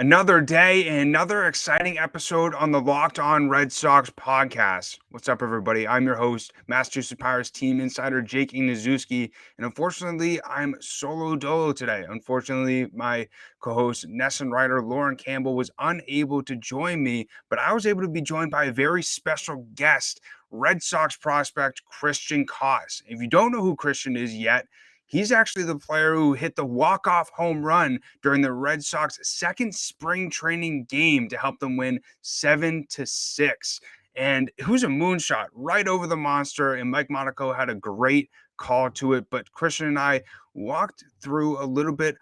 Another day and another exciting episode on the Locked On Red Sox podcast. What's up, everybody? I'm your host, Massachusetts Pirates team insider Jake Ignazuski, and unfortunately, I'm solo dolo today. Unfortunately, my co-host, Nesson writer Lauren Campbell, was unable to join me, but I was able to be joined by a very special guest, Red Sox prospect Christian Koss. If you don't know who Christian is yet, he's actually the player who hit the walk-off home run during the Red Sox second spring training game to help them win 7-6. And it was a moonshot right over the monster, and Mike Monaco had a great call to it. But Christian and I walked through a little bit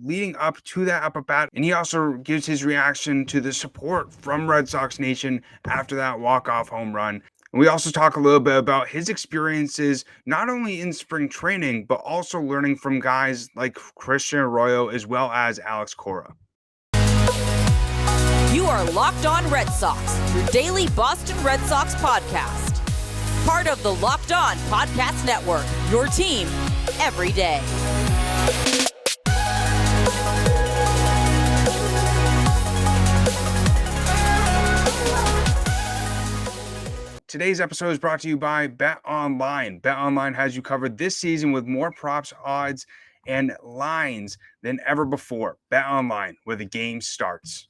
leading up to that up at bat, and he also gives his reaction to the support from Red Sox Nation after that walk-off home run. And we also talk a little bit about his experiences, not only in spring training, but also learning from guys like Christian Arroyo as well as Alex Cora. You are Locked On Red Sox, your daily Boston Red Sox podcast. Part of the Locked On Podcast Network, your team every day. Today's episode is brought to you by BetOnline. BetOnline has you covered this season with more props, odds, and lines than ever before. BetOnline, where the game starts.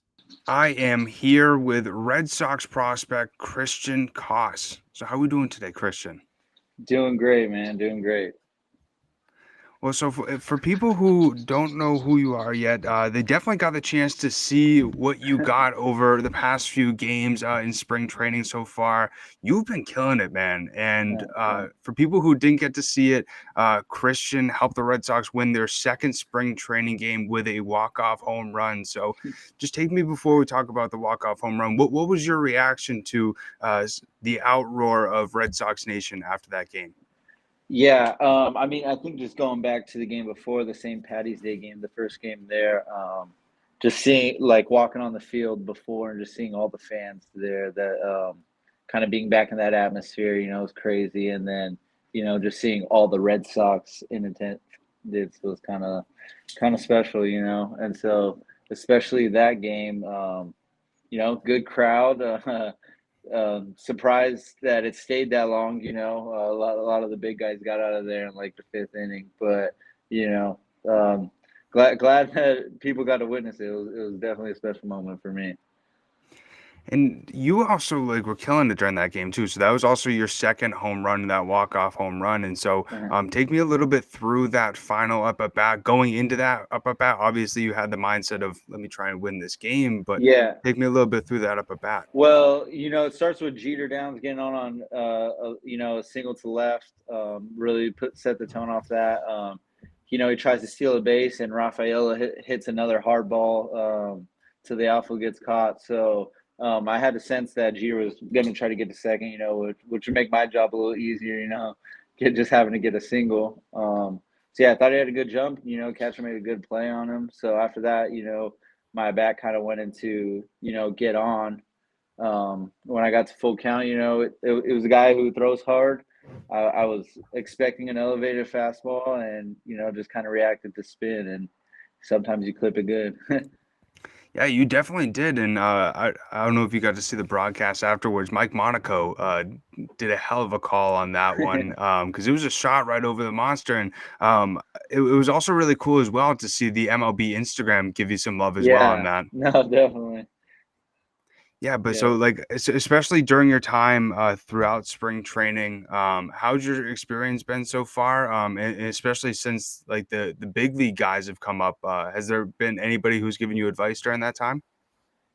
I am here with Red Sox prospect Christian Koss. So how are we doing today, Christian? Doing great, man. Doing great. Well, so for people who don't know who you are yet, they definitely got the chance to see what you got over the past few games in spring training so far. You've been killing it, man. And for people who didn't get to see it, Christian helped the Red Sox win their second spring training game with a walk-off home run. So just take me before we talk about the walk-off home run. What was your reaction to the outroar of Red Sox Nation after that game? Yeah, I mean, I think just going back to the game before, the St. Patty's Day game, the first game there, just seeing, like, walking on the field before and just seeing all the fans there, that kind of being back in that atmosphere, was crazy. And then, just seeing all the Red Sox in attendance was kind of special, And so, especially that game, good crowd. Surprised that it stayed that long. A lot of the big guys got out of there in like the fifth inning, but glad that people got to witness it. It was definitely a special moment for me. And you also were killing it during that game too. So that was also your second home run, that walk-off home run. And so take me a little bit through that final up at bat. Going into that up at bat, obviously you had the mindset of, let me try and win this game. But take me a little bit through that up at bat. Well, it starts with Jeter Downs getting on a single to left. Really set the tone off that. He tries to steal a base, and Rafaela hits another hard ball to the outfield, gets caught. So I had a sense that Jeter was going to try to get to second, which would make my job a little easier, just having to get a single. So, yeah, I thought he had a good jump. Catcher made a good play on him. So after that, my bat kind of went into, get on. When I got to full count, it was a guy who throws hard. I was expecting an elevated fastball and, just kind of reacted to spin. And sometimes you clip it good. Yeah, you definitely did. And I don't know if you got to see the broadcast afterwards. Mike Monaco did a hell of a call on that one because it was a shot right over the monster. And it was also really cool as well to see the MLB Instagram give you some love as well on that. No, definitely. Yeah, but so especially during your time throughout spring training, how's your experience been so far? And especially since the big league guys have come up, has there been anybody who's given you advice during that time?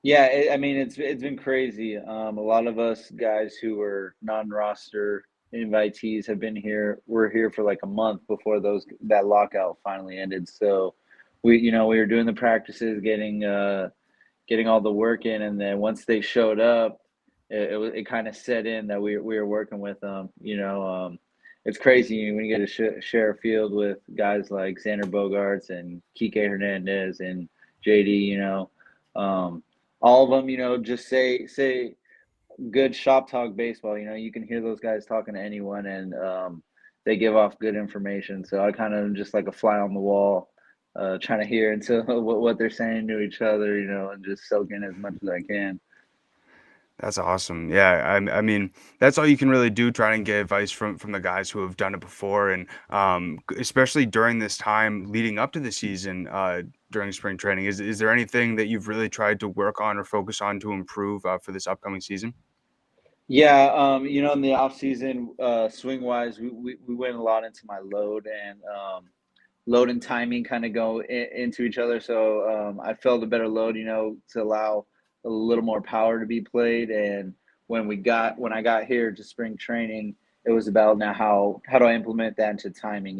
Yeah, it's been crazy. A lot of us guys who were non-roster invitees have been here. We're here for like a month before that lockout finally ended. So we were doing the practices, getting all the work in, and then once they showed up, it kind of set in that we were working with them. It's crazy when you get to share a field with guys like Xander Bogaerts and Kike Hernandez and JD. All of them, just say good shop talk baseball. You can hear those guys talking to anyone, and they give off good information. So I kind of just like a fly on the wall trying to hear into what they're saying to each other, and just soak in as much as I can. That's awesome. Yeah, I mean, that's all you can really do, try and get advice from the guys who have done it before, and especially during this time leading up to the season, during spring training. Is there anything that you've really tried to work on or focus on to improve for this upcoming season? Yeah, in the off season, swing wise, we went a lot into my load and load and timing kind of go into each other. So I felt a better load, to allow a little more power to be played. And when I got here to spring training, it was about now how do I implement that into timing.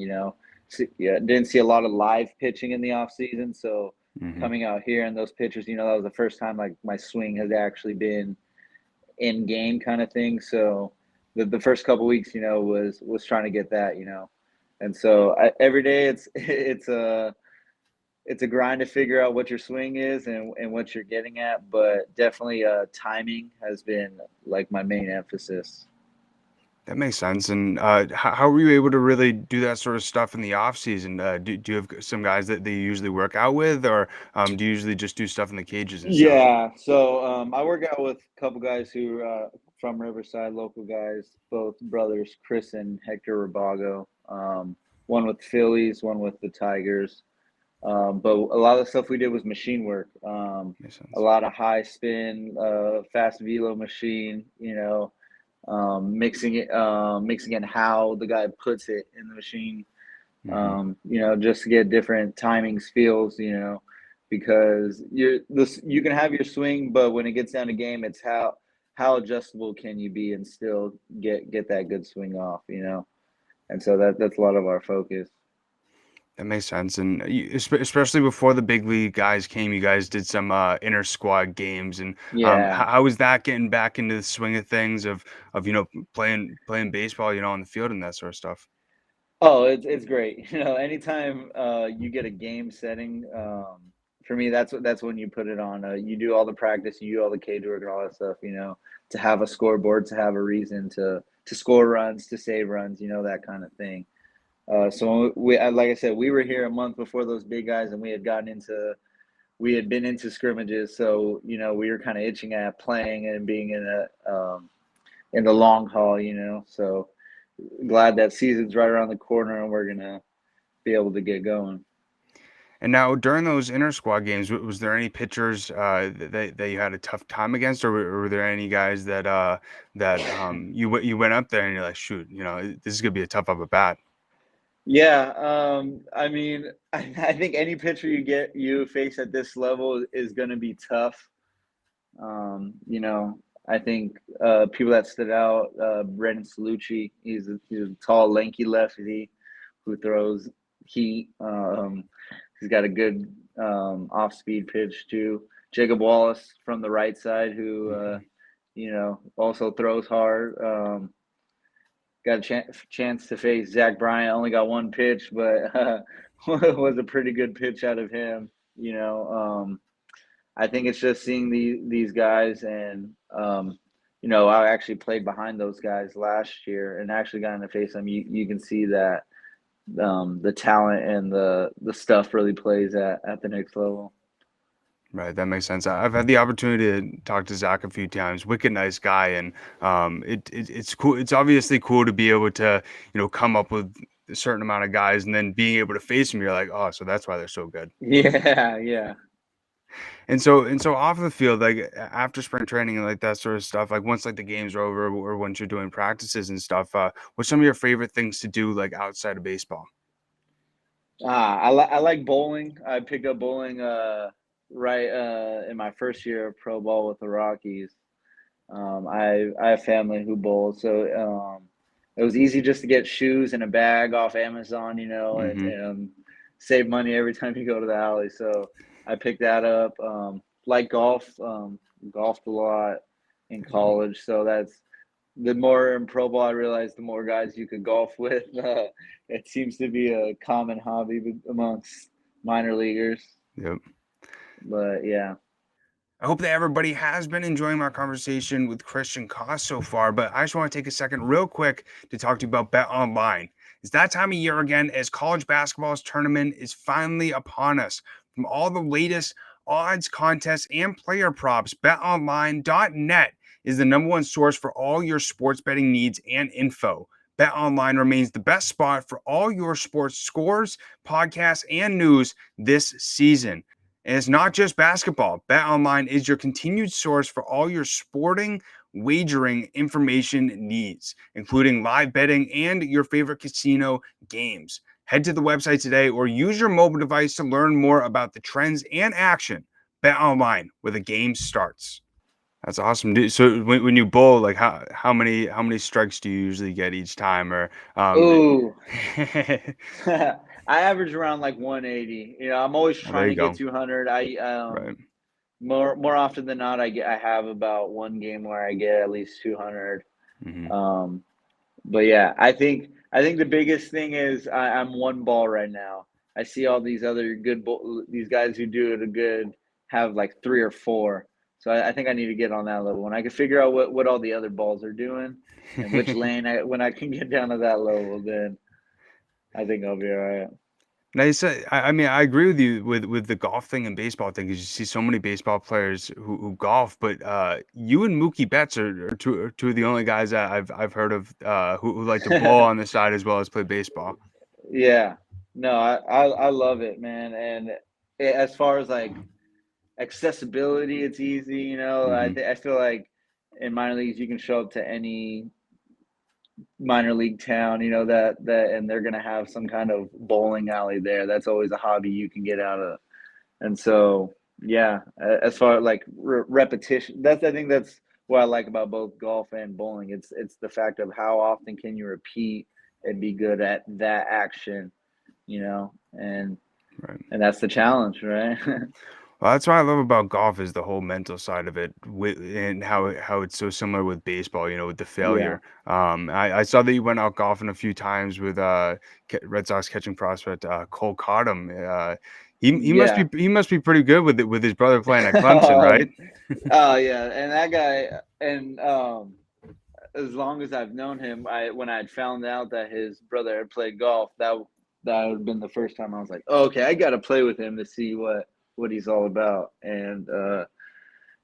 So, yeah, didn't see a lot of live pitching in the off season, so Hmm. coming out here and those pitchers, that was the first time like my swing has actually been in game kind of thing. So the first couple weeks, was trying to get that, and so every day it's a grind to figure out what your swing is and what you're getting at, but definitely timing has been like my main emphasis. That makes sense. And how were you able to really do that sort of stuff in the off season? Do you have some guys that you usually work out with, or do you usually just do stuff in the cages and stuff? Yeah, so I work out with a couple guys who from Riverside, local guys, both brothers, Chris and Hector Rabago. One with the Phillies, one with the Tigers. But a lot of the stuff we did was machine work. Makes A sense. lot of high spin, fast velo machine. Mixing in how the guy puts it in the machine. Hmm. Just to get different timings, feels. Because you can have your swing, but when it gets down to game, it's how adjustable can you be and still get that good swing off. And so that's a lot of our focus. That makes sense. And especially before the big league guys came, you guys did some inter squad games. And Yeah. how was that getting back into the swing of things of playing baseball, on the field and that sort of stuff? Oh, it's great. Anytime you get a game setting, for me that's when you put it on. You do all the practice, you do all the cage work and all that stuff. To have a scoreboard, to have a reason to score runs, to save runs, that kind of thing. So like I said, we were here a month before those big guys, and we had been into scrimmages, so we were kind of itching at playing and being in the long haul. So glad that season's right around the corner and we're gonna be able to get going. And now during those inter squad games, was there any pitchers that you had a tough time against, or were there any guys that you went up there and you're like, shoot, this is gonna be a tough up at bat? Yeah, I mean, I think any pitcher you face at this level is going to be tough. I think people that stood out, Brendan Salucci, he's a tall, lanky lefty who throws heat. He's got a good off-speed pitch too. Jacob Wallace from the right side, who Mhm. also throws hard. Got a chance to face Zach Bryant. Only got one pitch, but was a pretty good pitch out of him. I think it's just seeing these guys, and I actually played behind those guys last year and actually got in the face them. You can see that the talent and the stuff really plays at the next level. Right, that makes sense. I've had the opportunity to talk to Zach a few times. Wicked nice guy, and it's cool. It's obviously cool to be able to come up with a certain amount of guys, and then being able to face them. You're like, oh, so that's why they're so good. Yeah, yeah. And so off the field, like after spring training and like that sort of stuff, like once like the games are over or once you're doing practices and stuff, what's some of your favorite things to do like outside of baseball? I like bowling. I picked up bowling right in my first year of pro ball with the Rockies. I have family who bowls, so it was easy just to get shoes and a bag off Amazon, and, Hmm. save money every time you go to the alley. So I picked that up. Like golf, golfed a lot in college. So that's the more in pro ball I realized, the more guys you could golf with. It seems to be a common hobby amongst minor leaguers. Yep. But yeah. I hope that everybody has been enjoying my conversation with Christian Koss so far, but I just want to take a second real quick to talk to you about BetOnline. It's that time of year again as college basketball's tournament is finally upon us. From all the latest odds, contests, and player props, betonline.net is the number one source for all your sports betting needs and info. BetOnline remains the best spot for all your sports scores, podcasts, and news this season. And it's not just basketball. BetOnline is your continued source for all your sporting wagering information needs, including live betting and your favorite casino games. Head to the website today or use your mobile device to learn more about the trends and action. BetOnline, where the game starts. That's awesome. So when you bowl, like how many strikes do you usually get each time? Or Ooh. I average around like 180. I'm always well, there trying you to go. get 200. Right. More often than not, I have about one game where I get at least 200. Mm-hmm. But yeah, I think the biggest thing is I'm one ball right now. I see all these other these guys who do it a good have like 3 or 4. So I think I need to get on that level. When I can figure out what all the other balls are doing and which lane when I can get down to that level, then I think I'll be all right. Now you said, I mean, I agree with you with the golf thing and baseball thing because you see so many baseball players who golf, but you and Mookie Betts are two of the only guys that I've heard of who like to bowl on the side as well as play baseball. Yeah. No, I love it, man. And as far as like accessibility, it's easy. Mm-hmm. I feel like in minor leagues you can show up to any minor league town, and they're gonna have some kind of bowling alley there. That's always a hobby you can get out of. And so, yeah, as far as like repetition, I think that's what I like about both golf and bowling. It's the fact of how often can you repeat and be good at that action, and Right. that's the challenge, right? Well, that's what I love about golf is the whole mental side of it, and how it's so similar with baseball. With the Yeah, failure. I saw that you went out golfing a few times with Red Sox catching prospect Cole Cottom. He must be pretty good with his brother playing at Clemson, yeah. right? Oh yeah, and that guy, and as long as I've known him, when I had found out that his brother had played golf, that would have been the first time I was like, oh, okay, I got to play with him to see what he's all about. And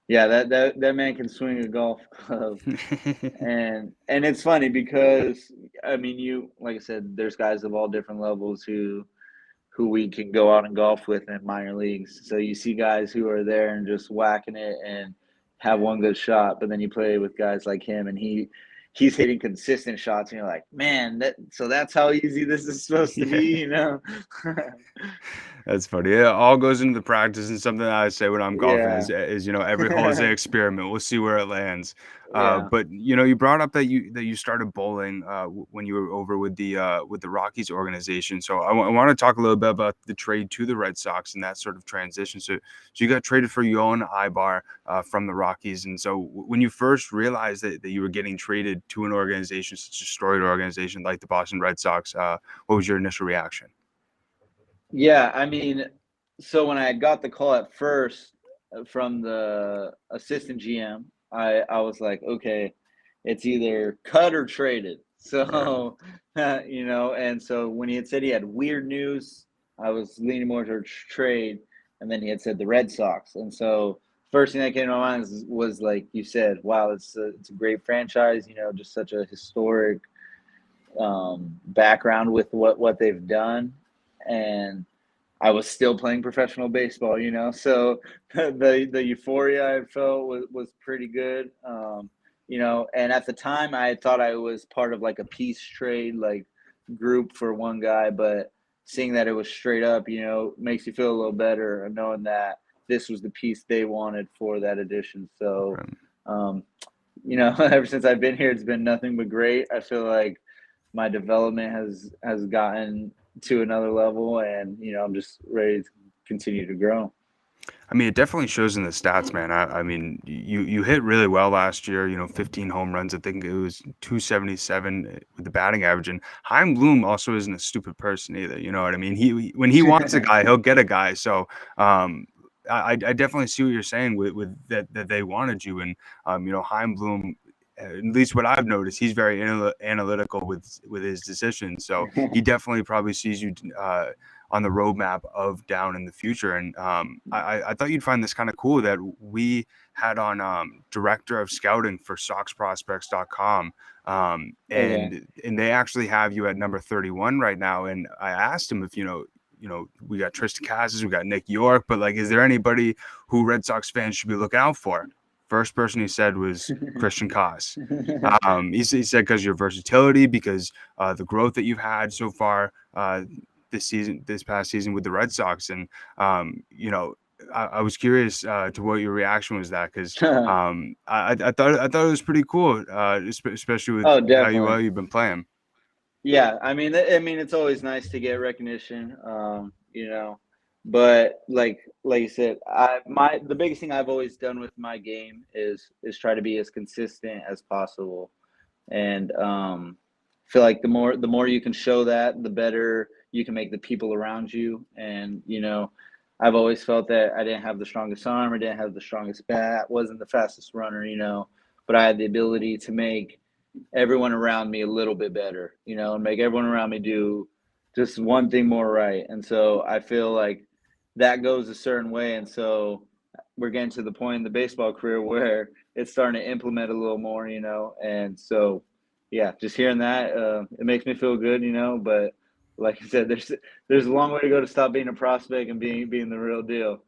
yeah, that man can swing a golf club, and it's funny because I mean, like I said, there's guys of all different levels who we can go out and golf with in minor leagues. So you see guys who are there and just whacking it and have one good shot, but then you play with guys like him and he's hitting consistent shots and you're like, man, that's how easy this is supposed to Yeah. be. That's funny. Yeah, it all goes into the practice, and something that I say when I'm golfing Yeah. is every hole is an experiment. We'll see where it lands. Yeah. But you brought up that you started bowling when you were over with the Rockies organization. So I want to talk a little bit about the trade to the Red Sox and that sort of transition. So you got traded for Yohan Ibar from the Rockies, and so when you first realized that you were getting traded to an organization, such a storied organization like the Boston Red Sox, what was your initial reaction? Yeah, I mean, so when I got the call at first from the assistant GM, I was like, okay, it's either cut or traded. Right. So, and so when he had said he had weird news, I was leaning more towards trade. And then he had said the Red Sox. And so, first thing that came to my mind was like you said, wow, it's a great franchise, just such a historic background with what they've done. And I was still playing professional baseball, so the euphoria I felt was pretty good. And at the time I thought I was part of like a peace trade, like group for one guy, but seeing that it was straight up, makes you feel a little better knowing that this was the piece they wanted for that edition. So, ever since I've been here, it's been nothing but great. I feel like my development has gotten to another level, and I'm just ready to continue to grow. I mean, it definitely shows in the stats, man. I mean, you hit really well last year. 15 home runs. I think it was 277 with the batting average. And Chaim Bloom also isn't a stupid person either. You know what I mean? When he wants a guy, he'll get a guy. So I definitely see what you're saying with that they wanted you. And Chaim Bloom, at least what I've noticed, he's very analytical with his decisions. So he definitely probably sees you on the roadmap of down in the future. And I thought you'd find this kind of cool that we had on director of scouting for SoxProspects.com. Okay. And they actually have you at number 31 right now. And I asked him if, we got Tristan Casas, we got Nick York, but like, is there anybody who Red Sox fans should be looking out for? First person he said was Christian Koss. He said because your versatility, because the growth that you've had so far this past season with the Red Sox, and I was curious to what your reaction was that because I thought it was pretty cool, especially with Oh, how definitely. you've been playing. Yeah, I mean, it's always nice to get recognition, but like you said, the biggest thing I've always done with my game is try to be as consistent as possible, and feel like the more you can show that, the better you can make the people around you, and I've always felt that I didn't have the strongest arm, I didn't have the strongest bat, wasn't the fastest runner, but I had the ability to make everyone around me a little bit better, and make everyone around me do just one thing more right. And so I feel like that goes a certain way. And so we're getting to the point in the baseball career where it's starting to implement a little more, and so yeah, just hearing that, it makes me feel good, but like I said, there's a long way to go to stop being a prospect and being the real deal.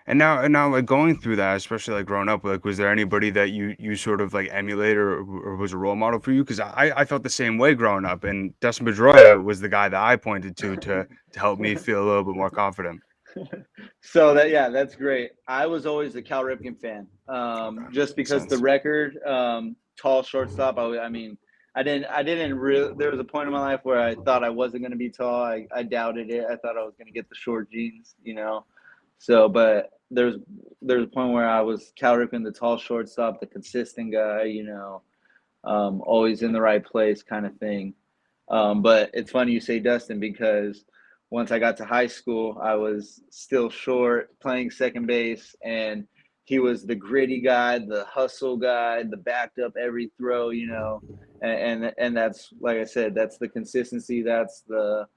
And now, like going through that, especially like growing up, like was there anybody that you sort of like emulated or was a role model for you? Because I felt the same way growing up, and Dustin Pedroia was the guy that I pointed to help me feel a little bit more confident. So that yeah, that's great. I was always a Cal Ripken fan, Okay, just makes because the sense. record, tall shortstop. I mean, I didn't really. There was a point in my life where I thought I wasn't going to be tall. I doubted it. I thought I was going to get the short genes. So, but there's a point where I was Cal Ripken, the tall shortstop, the consistent guy. Always in the right place, kind of thing. But it's funny you say Dustin because once I got to high school, I was still short, playing second base, and he was the gritty guy, the hustle guy, the backed up every throw. And that's like I said, that's the consistency, that's the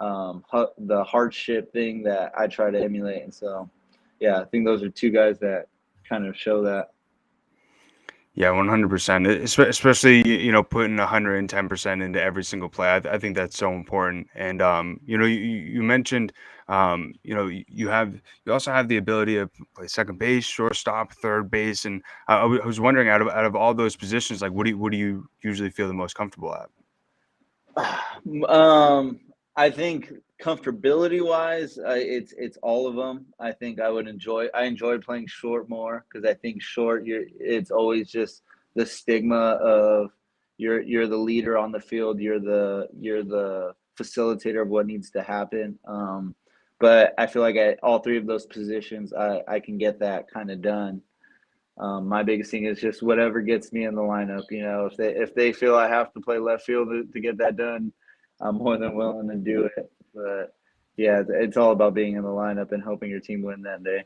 hardship thing that I try to emulate. And so, yeah, I think those are two guys that kind of show that. Yeah, 100%. Especially putting 110% into every single play. I think that's so important. And you mentioned you also have the ability to play second base, shortstop, third base, and I was wondering out of all those positions, like what do you usually feel the most comfortable at? I think comfortability wise, it's all of them. I think I enjoy playing short more because I think short it's always just the stigma of you're the leader on the field, you're the facilitator of what needs to happen. But I feel like at all three of those positions, I can get that kind of done. My biggest thing is just whatever gets me in the lineup. If they feel I have to play left field to get that done, I'm more than willing to do it. But yeah, it's all about being in the lineup and hoping your team win that day.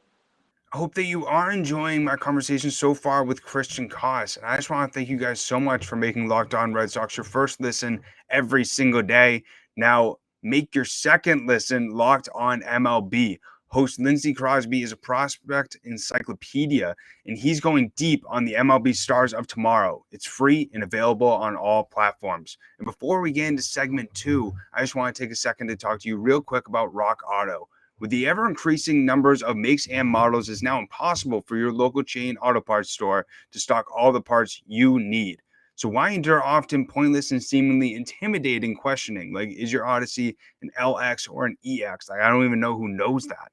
I hope that you are enjoying my conversation so far with Christian Koss. And I just want to thank you guys so much for making Locked On Red Sox your first listen every single day. Now, make your second listen Locked On MLB. Host Lindsey Crosby is a prospect encyclopedia, and he's going deep on the MLB stars of tomorrow. It's free and available on all platforms. And before we get into segment 2, I just want to take a second to talk to you real quick about Rock Auto. With the ever-increasing numbers of makes and models, it's now impossible for your local chain auto parts store to stock all the parts you need. So why endure often pointless and seemingly intimidating questioning? Like, is your Odyssey an LX or an EX? Like, I don't even know who knows that.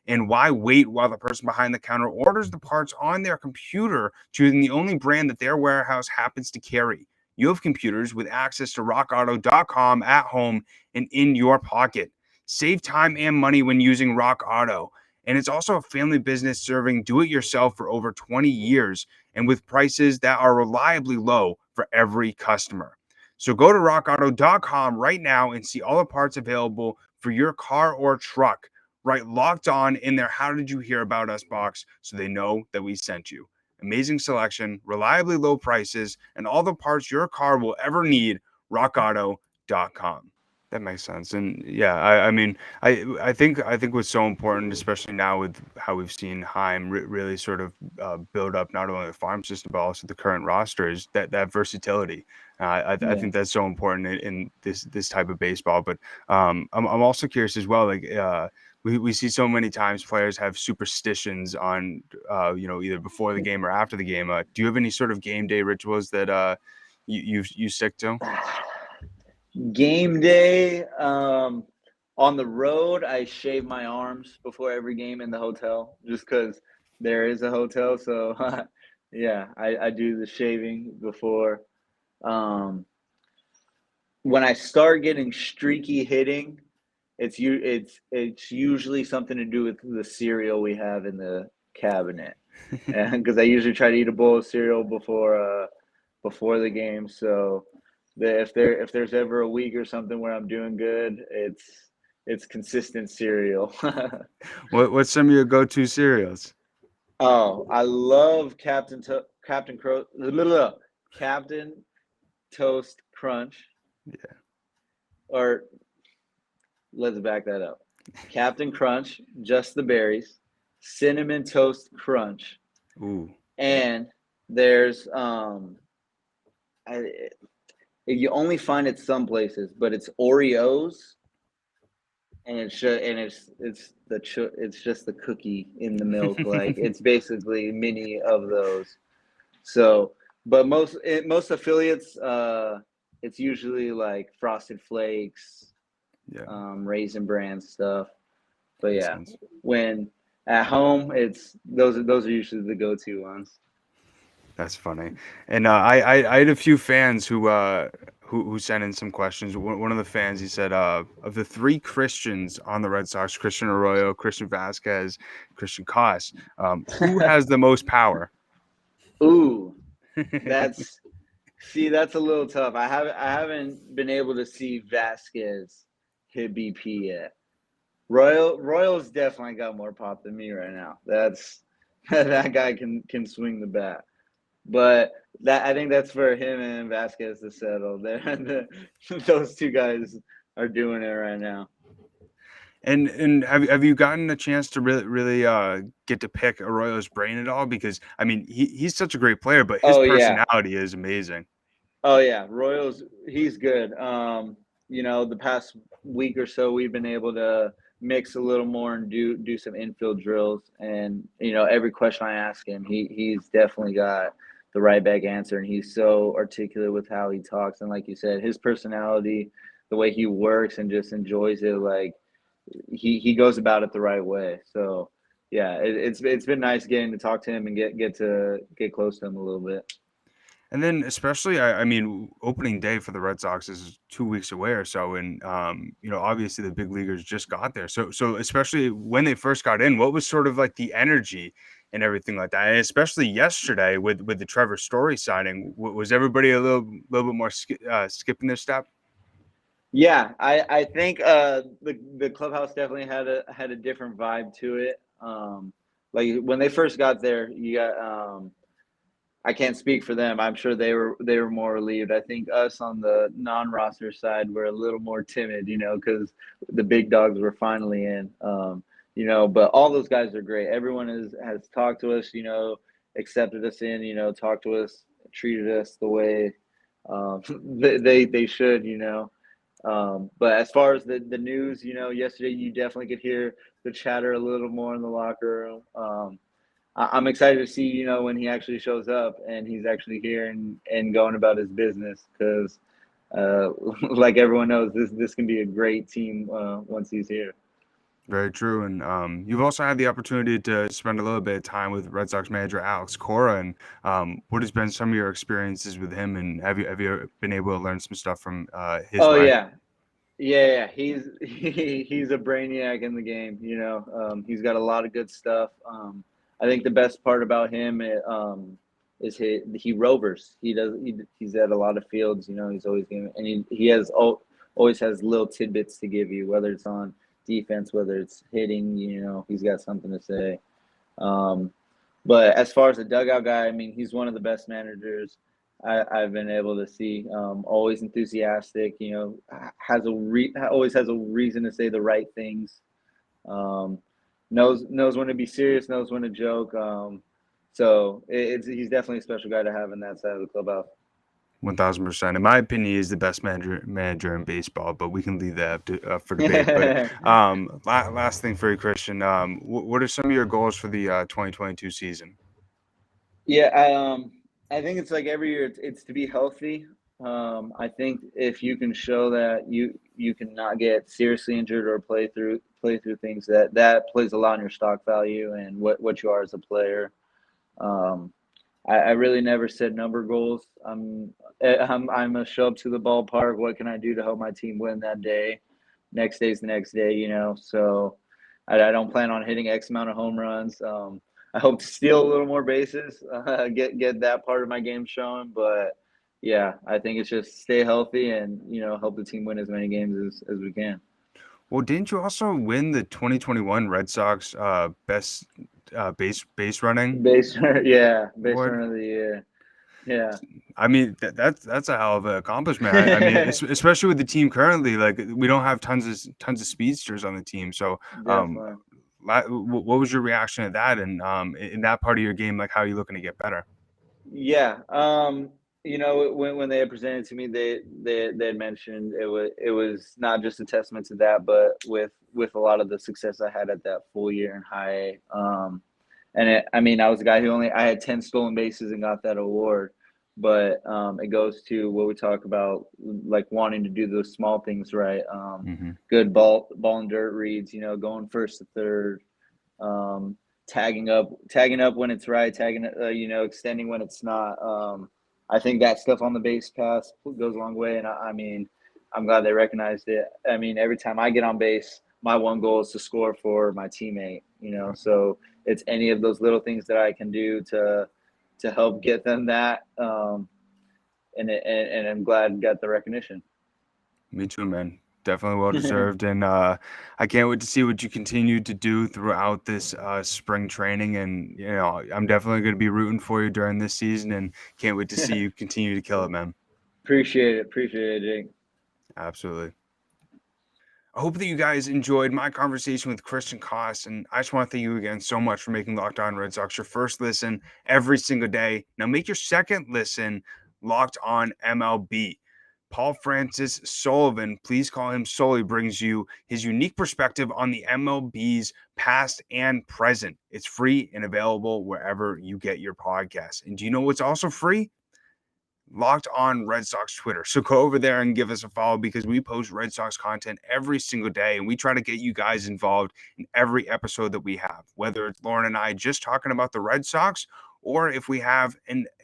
And why wait while the person behind the counter orders the parts on their computer, choosing the only brand that their warehouse happens to carry? You have computers with access to rockauto.com at home and in your pocket. Save time and money when using Rock Auto. And it's also a family business serving do-it-yourself for over 20 years and with prices that are reliably low for every customer. So go to rockauto.com right now and see all the parts available for your car or truck. Write Locked On in their How Did You Hear About Us box so they know that we sent you. amazing selection, reliably low prices, and all the parts your car will ever need. RockAuto.com. That makes sense. And yeah, I mean, I think what's so important, especially now with how we've seen Heim really sort of build up not only the farm system but also the current roster, is that versatility. I Yeah. think that's so important in this type of baseball. But I'm also curious as well. Like we see so many times players have superstitions on either before the game or after the game. Do you have any sort of game day rituals that you stick to? Game day, on the road, I shave my arms before every game in the hotel just because there is a hotel. So, yeah, I do the shaving before. Um, when I start getting streaky hitting, it's usually something to do with the cereal we have in the cabinet, and because I usually try to eat a bowl of cereal before the game. So if there's ever a week or something where I'm doing good, it's consistent cereal. What's some of your go-to cereals? Oh, I love Captain Toast Crunch, Yeah. or let's back that up. Captain Crunch, just the berries, Cinnamon Toast Crunch, Ooh. and there's I, you only find it some places, but it's Oreos, and it's just the cookie in the milk. Like it's basically mini of those. So, but most affiliates, it's usually like Frosted Flakes, Yeah. Raisin Bran stuff. But Makes yeah, sense. when at home, it's those are usually the go-to ones. That's funny. And I had a few fans who sent in some questions. One of the fans, he said, of the three Christians on the Red Sox, Christian Arroyo, Christian Vasquez, Christian Koss, who has the most power? Ooh, that's that's a little tough. I haven't been able to see Vasquez hit BP yet. Royal's definitely got more pop than me right now. That's that guy can swing the bat. But that I think that's for him and Vasquez to settle. Those two guys are doing it right now. And have you gotten a chance to really get to pick Arroyo's brain at all? Because I mean he's such a great player, but his Oh yeah. personality is amazing. Oh yeah. He's good. The past week or so we've been able to mix a little more and do some infield drills, and every question I ask him, he's definitely got the right back answer, and he's so articulate with how he talks, and like you said, his personality, the way he works and just enjoys it, like he goes about it the right way. So yeah, it's been nice getting to talk to him and get close to him a little bit. And then especially, I mean, opening day for the Red Sox is 2 weeks away or so, and obviously the big leaguers just got there. So especially when they first got in, what was sort of like the energy and everything like that? And especially yesterday with the Trevor Story signing, was everybody a little bit more skipping their step? Yeah, I think the clubhouse definitely had a different vibe to it. Like when they first got there, you got I can't speak for them. I'm sure they were more relieved. I think us on the non-roster side were a little more timid, because the big dogs were finally in. But all those guys are great. Everyone has talked to us, accepted us in, talked to us, treated us the way they should, But as far as the news, yesterday you definitely could hear the chatter a little more in the locker room. I'm excited to see, when he actually shows up and he's actually here and going about his business, because, like everyone knows, this can be a great team once he's here. Very true. And you've also had the opportunity to spend a little bit of time with Red Sox manager Alex Cora. And what has been some of your experiences with him? And have you been able to learn some stuff from his Oh life? yeah, yeah. He's a brainiac in the game. He's got a lot of good stuff. I think the best part about him is he rovers. He's at a lot of fields. He's always giving, and always has little tidbits to give you, whether it's on defense, whether it's hitting. He's got something to say. Um, But as far as the dugout guy, I mean, he's one of the best managers I've been able to see. Always enthusiastic, always has a reason to say the right things. Um, knows when to be serious, knows when to joke. So he's definitely a special guy to have in that side of the clubhouse. 1000%. In my opinion, he's the best manager in baseball, but we can leave that for debate. But last thing for you, Christian, what are some of your goals for the 2022 season? Yeah, I think it's like every year it's to be healthy. I think if you can show that you cannot get seriously injured or play through things, that plays a lot on your stock value and what you are as a player. I really never set number goals. I'm a show up to the ballpark. What can I do to help my team win that day? Next day's the next day, So I don't plan on hitting X amount of home runs. I hope to steal a little more bases, get that part of my game showing. But yeah, I think it's just stay healthy and help the team win as many games as we can. Well, didn't you also win the 2021 Red Sox best base running Base run award? of the year. Yeah. I mean, that's a hell of an accomplishment. I mean, especially with the team currently, like we don't have tons of speedsters on the team. So, Definitely. what was your reaction to that? And in that part of your game, like how are you looking to get better? Yeah. When they had presented to me, they had mentioned it was not just a testament to that, but with a lot of the success I had at that full year in high A. I mean, I was a guy I had 10 stolen bases and got that award. But it goes to what we talk about, like wanting to do those small things right. Good ball and dirt reads, going first to third, tagging up when it's right, extending when it's not. I think that stuff on the base pass goes a long way. And I mean, I'm glad they recognized it. I mean, every time I get on base, my one goal is to score for my teammate, so it's any of those little things that I can do to help get them that. And I'm glad I got the recognition. Me too, man. Definitely well deserved. And I can't wait to see what you continue to do throughout this spring training. And, I'm definitely going to be rooting for you during this season and can't wait to see you continue to kill it, man. Appreciate it, Jake. Absolutely. I hope that you guys enjoyed my conversation with Christian Koss, and I just want to thank you again so much for making Locked On Red Sox your first listen every single day. Now make your second listen Locked On MLB. Paul Francis Sullivan, please call him Sully, brings you his unique perspective on the MLB's past and present. It's free and available wherever you get your podcasts. And do you know what's also free? Locked On Red Sox Twitter. So go over there and give us a follow because we post Red Sox content every single day and we try to get you guys involved in every episode that we have, whether it's Lauren and I just talking about the Red Sox or if we have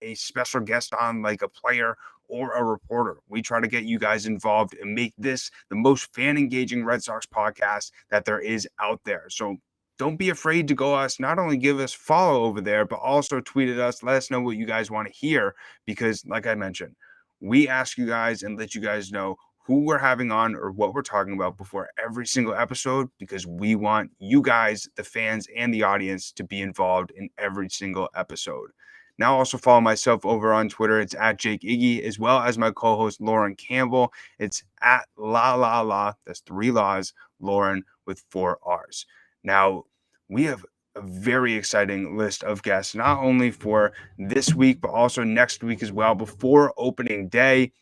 a special guest on like a player or a reporter. We try to get you guys involved and make this the most fan engaging Red Sox podcast that there is out there. So don't be afraid to not only give us follow over there, but also tweet at us. Let us know what you guys want to hear. Because like I mentioned, we ask you guys and let you guys know who we're having on or what we're talking about before every single episode, because we want you guys, the fans and the audience, to be involved in every single episode. Now also follow myself over on Twitter. It's at Jake Iggy, as well as my co-host Lauren Campbell. It's at La. That's 3 laws, Lauren with 4 R's. Now, we have a very exciting list of guests, not only for this week, but also next week as well, before opening day,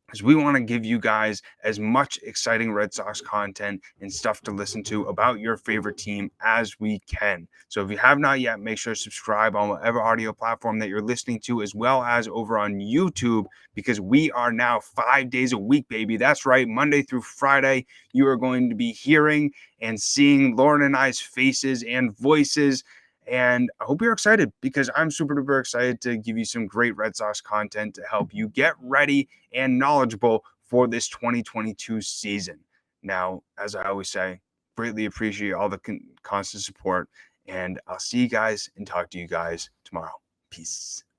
because we want to give you guys as much exciting Red Sox content and stuff to listen to about your favorite team as we can. So if you have not yet, make sure to subscribe on whatever audio platform that you're listening to, as well as over on YouTube, because we are now 5 days a week, baby. That's right. Monday through Friday, you are going to be hearing and seeing Lauren and I's faces and voices. And I hope you're excited because I'm super duper excited to give you some great Red Sox content to help you get ready and knowledgeable for this 2022 season. Now, as I always say, greatly appreciate all the constant support, and I'll see you guys and talk to you guys tomorrow. Peace.